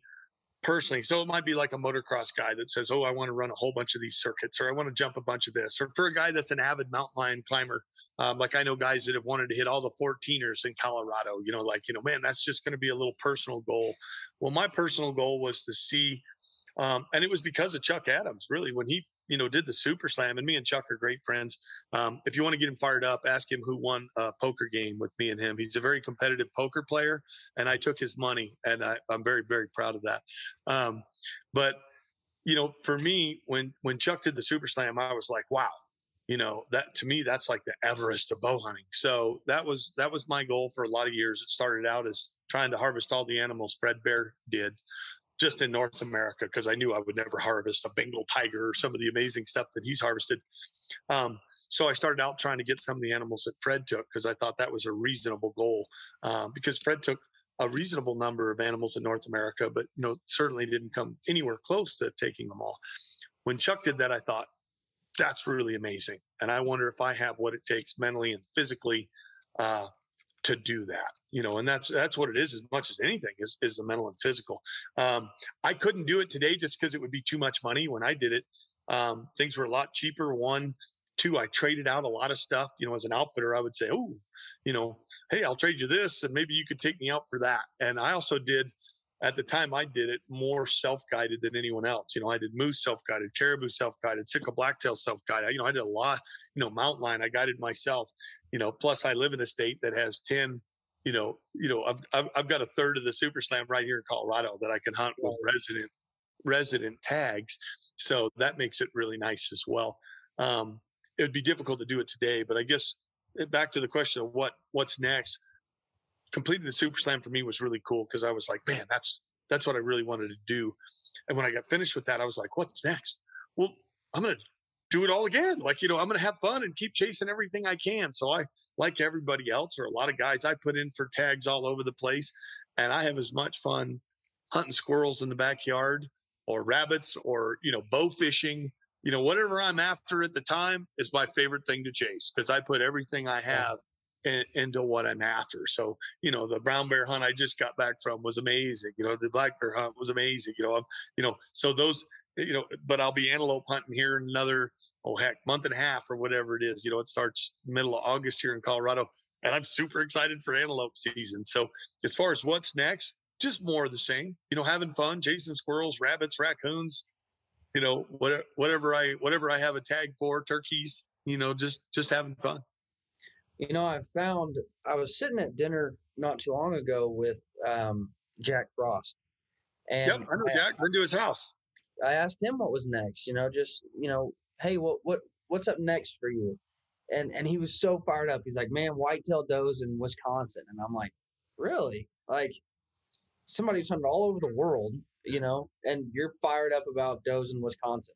personally. So it might be like a motocross guy that says, oh, I want to run a whole bunch of these circuits, or I want to jump a bunch of this. Or for a guy that's an avid mountain lion climber, like I know guys that have wanted to hit all the 14ers in Colorado, man, that's just going to be a little personal goal. Well, my personal goal was to see, and it was because of Chuck Adams, really, when he did the Super Slam, and me and Chuck are great friends. If you want to get him fired up, ask him who won a poker game with me and him. He's a very competitive poker player, and I took his money, and I'm very, very proud of that. But for me, when Chuck did the Super Slam, I was like, wow, that to me, that's like the Everest of bow hunting. So that was my goal for a lot of years. It started out as trying to harvest all the animals Fred Bear did, just in North America, because I knew I would never harvest a Bengal tiger or some of the amazing stuff that he's harvested. So I started out trying to get some of the animals that Fred took, because I thought that was a reasonable goal, because Fred took a reasonable number of animals in North America, but certainly didn't come anywhere close to taking them all. When Chuck did that, I thought, that's really amazing. And I wonder if I have what it takes mentally and physically to do that, and that's what it is as much as anything is the mental and physical. I couldn't do it today just because it would be too much money. When I did it, things were a lot cheaper. 1, 2, I traded out a lot of stuff. As an outfitter, I would say, oh, hey, I'll trade you this, and maybe you could take me out for that. And I also did, at the time I did it, more self-guided than anyone else. I did moose self-guided, caribou self-guided, Sitka blacktail self-guided. I did a lot, mountain lion, I guided myself, plus I live in a state that has 10, I've got a third of the Super Slam right here in Colorado that I can hunt with resident tags. So that makes it really nice as well. It would be difficult to do it today, but I guess back to the question of what's next. Completing the Super Slam for me was really cool, because I was like, man, that's what I really wanted to do. And when I got finished with that, I was like, what's next? Well, I'm going to do it all again. Like, I'm going to have fun and keep chasing everything I can. So I, like everybody else, or a lot of guys, I put in for tags all over the place, and I have as much fun hunting squirrels in the backyard, or rabbits, or, bow fishing, whatever I'm after at the time is my favorite thing to chase, because I put everything I have into what I'm after. So, the brown bear hunt I just got back from was amazing. The black bear hunt was amazing. So those, but I'll be antelope hunting here in another, month and a half or whatever it is. It starts middle of August here in Colorado, and I'm super excited for antelope season. So as far as what's next, just more of the same, having fun, chasing squirrels, rabbits, raccoons, whatever I have a tag for, turkeys, just having fun. I found I was sitting at dinner not too long ago with Jack Frost. And yep, I know Jack. Been to his house. I asked him what was next, hey, what's up next for you? And he was so fired up. He's like, man, whitetail does in Wisconsin. And I'm like, really? Like, somebody who's hunted all over the world, and you're fired up about does in Wisconsin.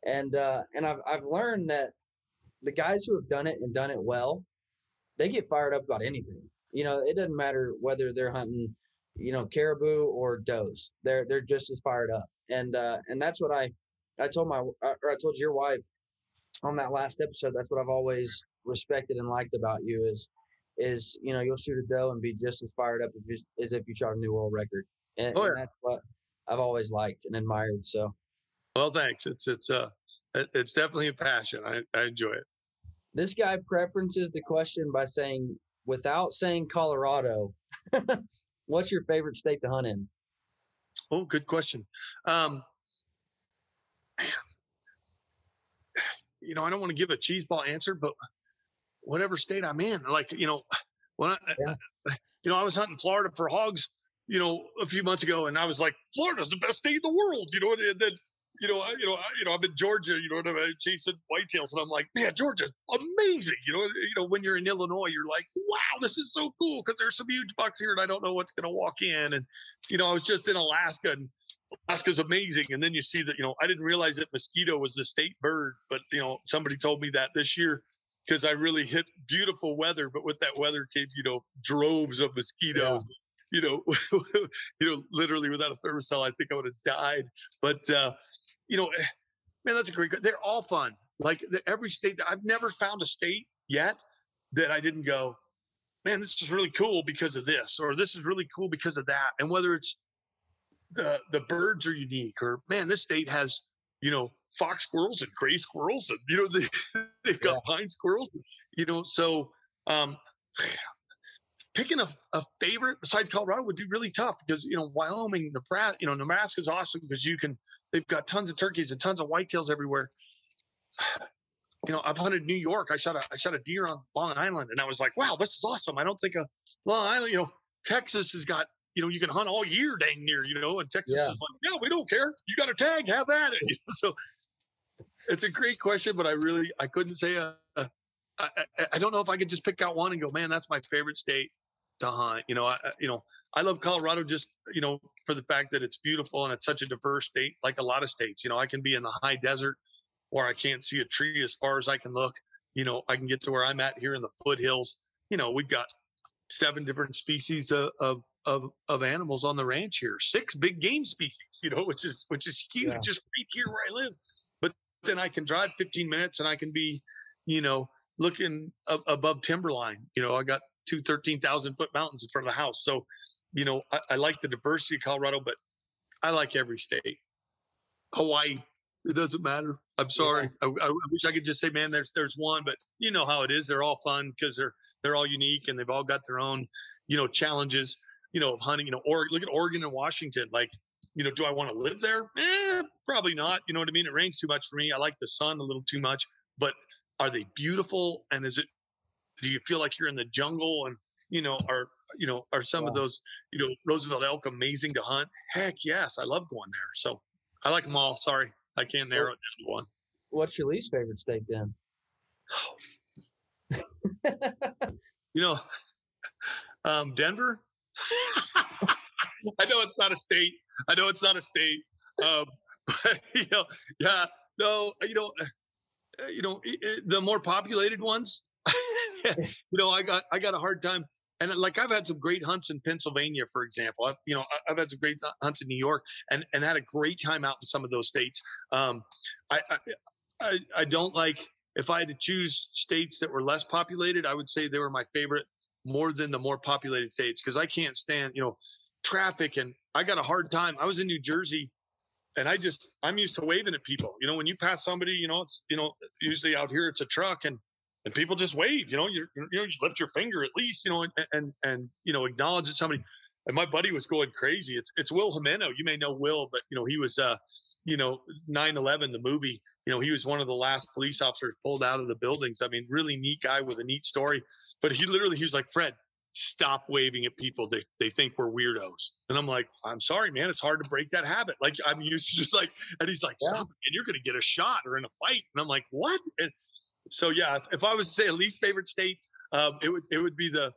And I've learned that the guys who have done it and done it well, they get fired up about anything. It doesn't matter whether they're hunting, caribou or does. They're just as fired up. And that's what I told your wife on that last episode. That's what I've always respected and liked about you is you'll shoot a doe and be just as fired up as if you shot a new world record. And that's what I've always liked and admired. So, well, thanks. It's definitely a passion. I enjoy it. This guy preferences the question by saying, without saying Colorado, what's your favorite state to hunt in? Oh, good question. I don't want to give a cheeseball answer, but whatever state I'm in, like, when I was hunting Florida for hogs, a few months ago, and I was like, Florida's the best state in the world, and then, I'm in Georgia, chasing whitetails, and I'm like, man, Georgia's amazing. When you're in Illinois, you're like, wow, this is so cool, because there's some huge bucks here, and I don't know what's going to walk in. And, I was just in Alaska, and Alaska's amazing. And then you see that, I didn't realize that mosquito was the state bird, but, somebody told me that this year, because I really hit beautiful weather, but with that weather came, droves of mosquitoes. Yeah. Literally without a thermocell, I think I would have died. But, man, that's a great, they're all fun. Like every state, I've never found a state yet that I didn't go, man, this is really cool because of this, or this is really cool because of that. And whether it's the birds are unique, or man, this state has, fox squirrels and gray squirrels, and they've Yeah. got pine squirrels, so um picking a favorite besides Colorado would be really tough because Wyoming, Nebraska, Nebraska's awesome because they've got tons of turkeys and tons of whitetails everywhere. I've hunted New York. I shot a deer on Long Island, and I was like, wow, this is awesome. I don't think a Long Island, Texas has got, you can hunt all year dang near, and Texas is like, yeah, we don't care. You got a tag, have at it. So it's a great question, but I couldn't say I don't know if I could just pick out one and go, man, that's my favorite state to hunt. I love Colorado just, for the fact that it's beautiful and it's such a diverse state, like a lot of states. I can be in the high desert or I can't see a tree as far as I can look. I can get to where I'm at here in the foothills. We've got 7 different species of animals on the ranch here, 6 big game species, which is huge, just right here where I live. But then I can drive 15 minutes and I can be, looking above timberline. I got 2 13,000-foot mountains in front of the house. So, I like the diversity of Colorado, but I like every state. Hawaii, it doesn't matter. I'm sorry. Yeah. I wish I could just say, man, there's one, but you know how it is. They're all fun because they're all unique and they've all got their own, challenges, of hunting. Look at Oregon and Washington. Like, do I want to live there? Probably not. You know what I mean? It rains too much for me. I like the sun a little too much, but are they beautiful? And do you feel like you're in the jungle? And, are some of those, Roosevelt elk amazing to hunt? Heck yes. I love going there. So I like them all. Sorry. I can't narrow it down to one. What's your least favorite state then? Denver. I know it's not a state. But yeah, no, the more populated ones, I got a hard time. And like, I've had some great hunts in Pennsylvania, for example. I've had some great hunts in New York and had a great time out in some of those states. I don't like, if I had to choose states that were less populated, I would say they were my favorite more than the more populated states. Cause I can't stand, traffic, and I got a hard time. I was in New Jersey and I'm used to waving at people. When you pass somebody, it's, usually out here it's a truck and people just wave, you lift your finger at least, and acknowledge that somebody. And my buddy was going crazy. It's Will Jimeno. You may know Will, but he was 9/11, the movie. He was one of the last police officers pulled out of the buildings. I mean, really neat guy with a neat story. But he was like, Fred, stop waving at people. They think we're weirdos. And I'm like, I'm sorry, man. It's hard to break that habit. Like, I'm used to just like, and he's like, stop it, and you're going to get a shot or in a fight. And I'm like, what? And so, yeah, if I was to say a least favorite state, it would be the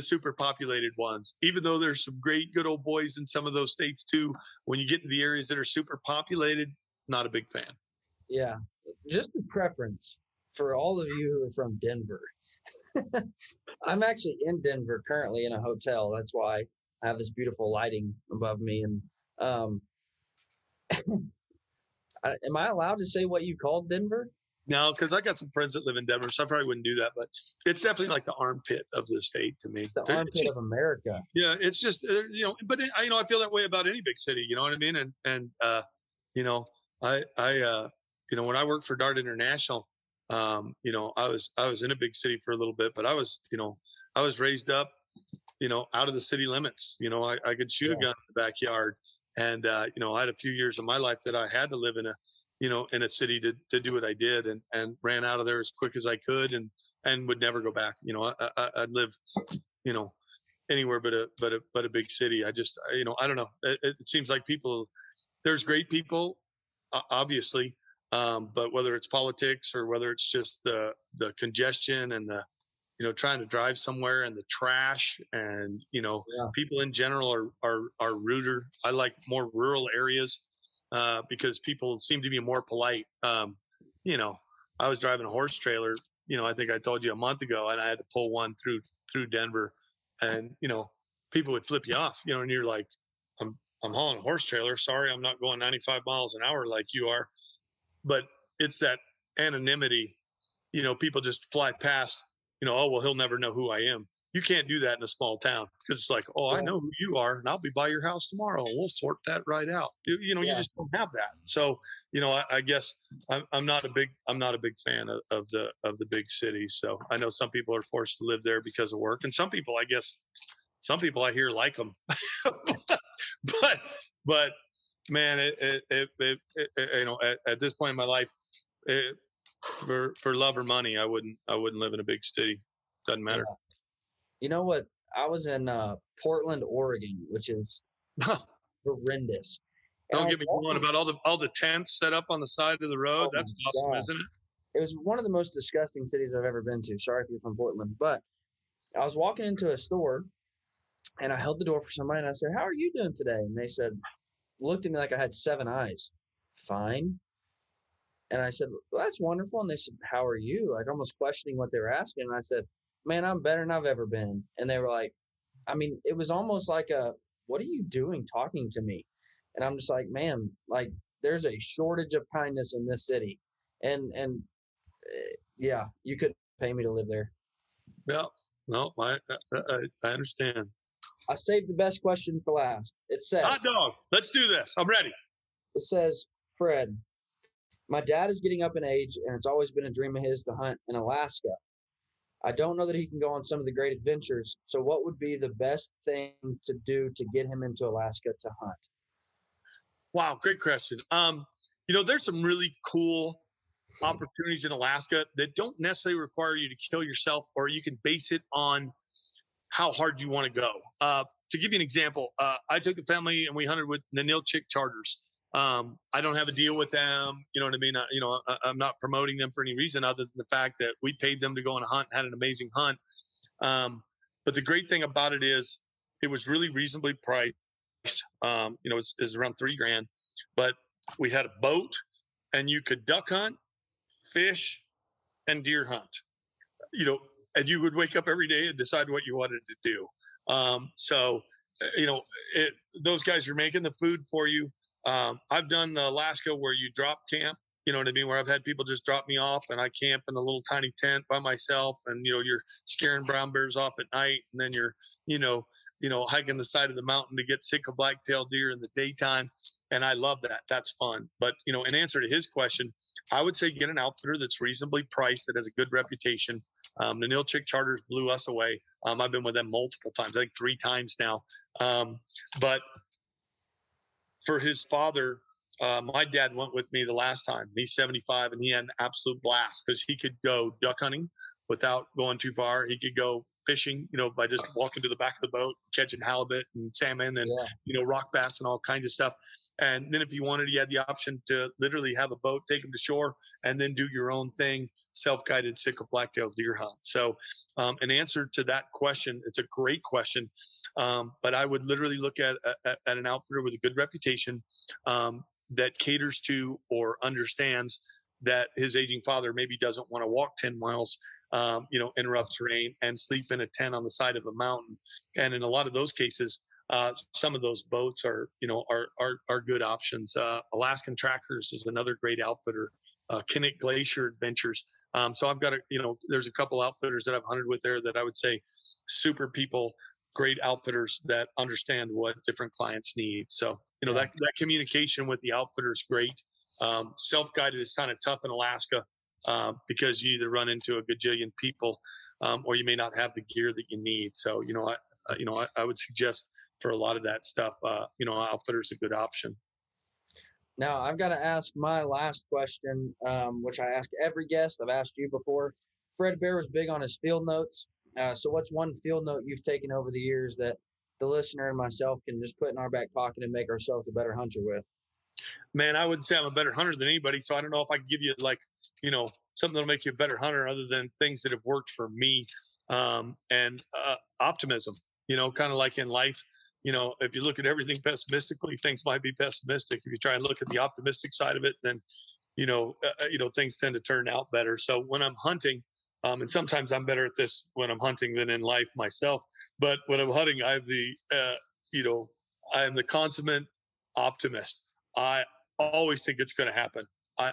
super populated ones, even though there's some great good old boys in some of those states too. When you get into the areas that are super populated, not a big fan. Yeah. Just a preference for all of you who are from Denver. I'm actually in Denver currently in a hotel. That's why I have this beautiful lighting above me. And am I allowed to say what you called Denver? No, because I got some friends that live in Denver, so I probably wouldn't do that. But it's definitely like the armpit of the state to me. The armpit of America. Yeah, it's just but I feel that way about any big city. You know what I mean? And when I worked for Dart International, I was in a big city for a little bit, but I was raised up, out of the city limits. I could shoot a gun in the backyard, and I had a few years of my life that I had to live in a city to do what I did, and ran out of there as quick as I could, and would never go back. I'd live, anywhere but a big city. I don't know. It seems like there's great people, obviously, but whether it's politics or whether it's just the congestion and the, trying to drive somewhere and the trash and, people in general are ruder. I like more rural areas. Because people seem to be more polite. I was driving a horse trailer, I think I told you a month ago, and I had to pull one through Denver, and, people would flip you off, and you're like, I'm hauling a horse trailer. Sorry, I'm not going 95 miles an hour like you are. But it's that anonymity, people just fly past, oh, well, he'll never know who I am. You can't do that in a small town because it's like, oh, I know who you are, and I'll be by your house tomorrow, and we'll sort that right out. You just don't have that. So, I guess I'm not a big fan of the big cities. So I know some people are forced to live there because of work, and some people I hear like them, but man, at this point in my life, for love or money, I wouldn't live in a big city. Doesn't matter. Yeah. You know what? I was in Portland, Oregon, which is horrendous. Don't get me going about all the tents set up on the side of the road. Oh That's awesome, gosh. isn't it? It was one of the most disgusting cities I've ever been to. Sorry if you're from Portland, but I was walking into a store and I held the door for somebody and I said, "How are you doing today?" And they looked at me like I had 7 eyes. Fine. And I said, "Well, that's wonderful." And they said, "How are you?" Like almost questioning what they were asking. And I said, "Man, I'm better than I've ever been." And they were like, it was almost like "What are you doing talking to me?" And I'm just like, man, like there's a shortage of kindness in this city. And yeah, you couldn't pay me to live there. Yeah. No, I understand. I saved the best question for last. It says, hot dog. Let's do this. I'm ready. It says, "Fred, my dad is getting up in age, and it's always been a dream of his to hunt in Alaska. I don't know that he can go on some of the great adventures. So what would be the best thing to do to get him into Alaska to hunt?" Wow, great question. There's some really cool opportunities in Alaska that don't necessarily require you to kill yourself, or you can base it on how hard you want to go. To give you an example, I took the family and we hunted with the Nilchik charters. I don't have a deal with them. You know what I mean? I'm not promoting them for any reason other than the fact that we paid them to go on a hunt and had an amazing hunt. But the great thing about it is it was really reasonably priced. It was around $3,000, but we had a boat and you could duck hunt, fish, and deer hunt, and you would wake up every day and decide what you wanted to do. Those guys are making the food for you. I've done Alaska where you drop camp, you know what I mean? Where I've had people just drop me off and I camp in a little tiny tent by myself, and, you're scaring brown bears off at night. And then you're, hiking the side of the mountain to get sick of black-tailed deer in the daytime. And I love that. That's fun. But, in answer to his question, I would say get an outfitter that's reasonably priced, that has a good reputation. The Nilchik charters blew us away. I've been with them multiple times, I think 3 times now. But for his father, my dad went with me the last time. He's 75 and he had an absolute blast because he could go duck hunting without going too far. He could go fishing, by just walking to the back of the boat, catching halibut and salmon and, rock bass and all kinds of stuff. And then if you wanted, you had the option to literally have a boat, take him to shore, and then do your own thing, self-guided sick of black-tailed deer hunt. So an answer to that question, it's a great question. But I would literally look at an outfitter with a good reputation that caters to or understands that his aging father maybe doesn't want to walk 10 miles in rough terrain and sleep in a tent on the side of a mountain. And in a lot of those cases, some of those boats are good options. Alaskan Trackers is another great outfitter. Kinnick Glacier Adventures. So I've got there's a couple outfitters that I've hunted with there that I would say super people, great outfitters that understand what different clients need. So, that communication with the outfitter is great. Self-guided is kind of tough in Alaska. Because you either run into a gajillion people, or you may not have the gear that you need. So, I would suggest for a lot of that stuff, outfitter is a good option. Now I've got to ask my last question, which I ask every guest. I've asked you before. Fred Bear was big on his field notes. So what's one field note you've taken over the years that the listener and myself can just put in our back pocket and make ourselves a better hunter with? Man, I wouldn't say I'm a better hunter than anybody. So I don't know if I can give you something that'll make you a better hunter other than things that have worked for me. And optimism, kind of like in life, if you look at everything pessimistically, things might be pessimistic. If you try and look at the optimistic side of it, then, things tend to turn out better. So when I'm hunting, and sometimes I'm better at this when I'm hunting than in life myself, but when I'm hunting, I am the consummate optimist. I always think it's going to happen. I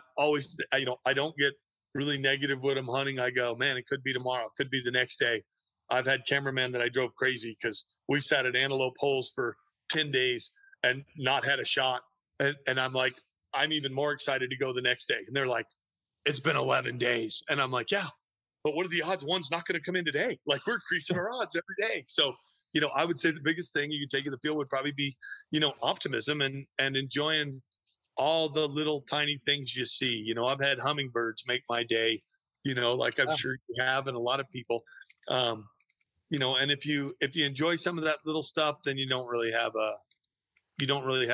don't get really negative when I'm hunting. I go, man, it could be tomorrow. It could be the next day. I've had cameramen that I drove crazy because we sat at antelope holes for 10 days and not had a shot. And I'm like, I'm even more excited to go the next day. And they're like, it's been 11 days. And I'm like, yeah, but what are the odds one's not going to come in today? Like, we're increasing our odds every day. So, I would say the biggest thing you could take in the field would probably be, optimism and enjoying all the little tiny things you see. I've had hummingbirds make my day, like I'm sure you have, and a lot of people, and if you enjoy some of that little stuff, then you don't really have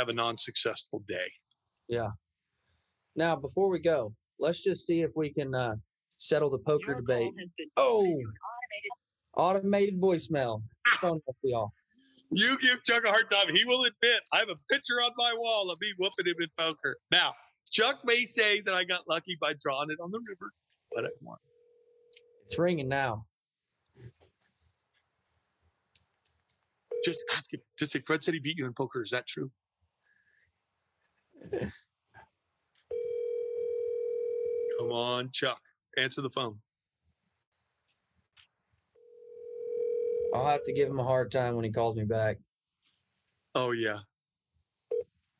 a non-successful day. Yeah. Now, before we go, let's just see if we can settle the poker debate. Oh, automated voicemail. Phone must be off. You give Chuck a hard time. He will admit, I have a picture on my wall of me whooping him in poker. Now, Chuck may say that I got lucky by drawing it on the river, but I won. It's ringing now. Just ask him. Just say, Fred said he beat you in poker. Is that true? Come on, Chuck. Answer the phone. I'll have to give him a hard time when he calls me back. Oh, yeah.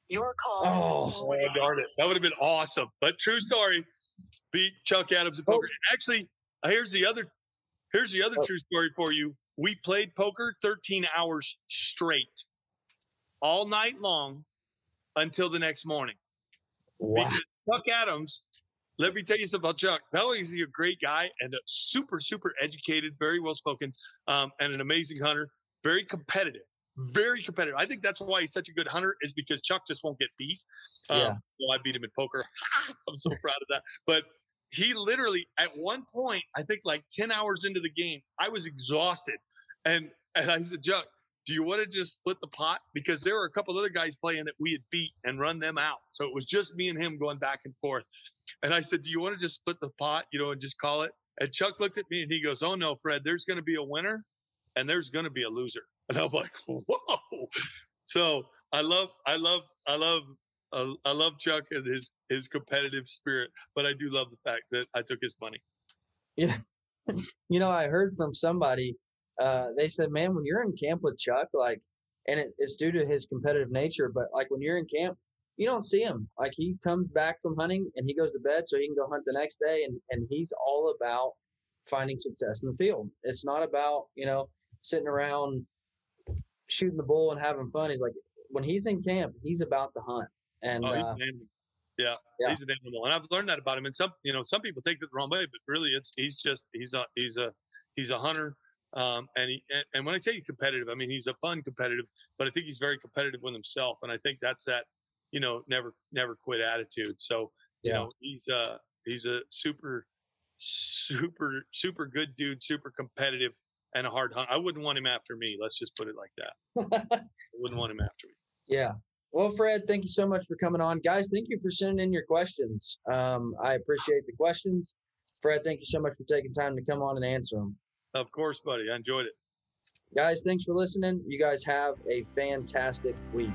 Your call. Oh, darn it. That would have been awesome. But true story. Beat Chuck Adams in poker. Actually, here's the other true story for you. We played poker 13 hours straight, all night long, until the next morning. wow. Because Chuck Adams, let me tell you something about Chuck. Not only is he a great guy and a super, super educated, very well-spoken, and an amazing hunter, very competitive. Very competitive. I think that's why he's such a good hunter, is because Chuck just won't get beat. Yeah. Well, I beat him in poker. I'm so proud of that. But he literally, at one point, I think like 10 hours into the game, I was exhausted. And I said, Chuck, do you want to just split the pot? Because there were a couple other guys playing that we had beat and run them out. So it was just me and him going back and forth. And I said, do you want to just split the pot, and just call it? And Chuck looked at me and he goes, oh no, Fred, there's going to be a winner and there's going to be a loser. And I'm like, whoa. So I love Chuck and his competitive spirit, but I do love the fact that I took his money. Yeah. I heard from somebody, they said, man, when you're in camp with Chuck, and it's due to his competitive nature, but like when you're in camp, you don't see him. Like, he comes back from hunting and he goes to bed so he can go hunt the next day. And he's all about finding success in the field. It's not about, sitting around shooting the bull and having fun. He's like, when he's in camp, he's about the hunt. And he's an animal. Yeah, he's an animal. And I've learned that about him. And some people take it the wrong way, but really he's a hunter. And when I say competitive, I mean, he's a fun competitive, but I think he's very competitive with himself. And I think that's that, never quit attitude. So, he's a super, super, super good dude, super competitive, and a hard hunt. I wouldn't want him after me. Let's just put it like that. I wouldn't want him after me. Yeah. Well, Fred, thank you so much for coming on. Guys, thank you for sending in your questions. I appreciate the questions. Fred, thank you so much for taking time to come on and answer them. Of course, buddy. I enjoyed it. Guys, thanks for listening. You guys have a fantastic week.